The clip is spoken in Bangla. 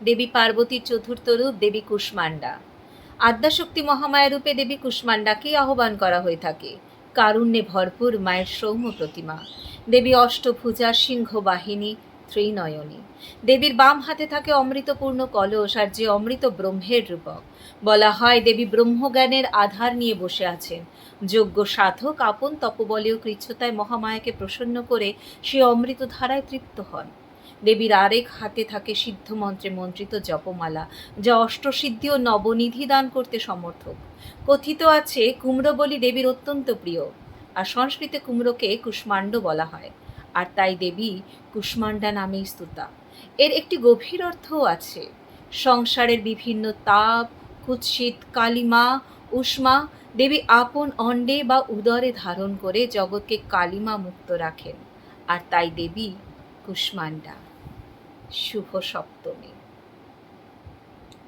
দেবী পার্বতীর চতুর্থ রূপ দেবী কুষ্মান্ডা। আদ্যাশক্তি মহামায়া রূপে দেবী কুষ্মান্ডাকেই আহ্বান করা হয়ে থাকে। কারুণ্যে ভরপুর মায়ের সৌম্য প্রতিমা। দেবী অষ্টভুজা, সিংহ বাহিনী, ত্রিনয়নী। দেবীর বাম হাতে থাকে অমৃতপূর্ণ কলস, আর যে অমৃত ব্রহ্মের রূপক। বলা হয় দেবী ব্রহ্মজ্ঞানের আধার নিয়ে বসে আছেন। যোগ্য সাধক আপন তপবলীয় কৃচ্ছতায় মহামায়াকে প্রসন্ন করে সে অমৃত ধারায় তৃপ্ত হন। দেবীর আরেক হাতে থাকে সিদ্ধ মন্ত্রে মন্ত্রিত জপমালা, যা অষ্টসিদ্ধি ও নবনিধি দান করতে সমর্থক। কথিত আছে কুমড়ো বলি দেবীর অত্যন্ত প্রিয়, আর সংস্কৃতে কুমড়োকে কুষ্মাণ্ড বলা হয়, আর তাই দেবী কুষ্মাণ্ডা নামেই স্তুতা। এর একটি গভীর অর্থও আছে। সংসারের বিভিন্ন তাপ, কুৎসিত, কালিমা, উষ্মা দেবী আপন অণ্ডে বা উদরে ধারণ করে জগৎকে কালিমা মুক্ত রাখেন, আর তাই দেবী কুষ্মান্ডা। শুভ সপ্তমী।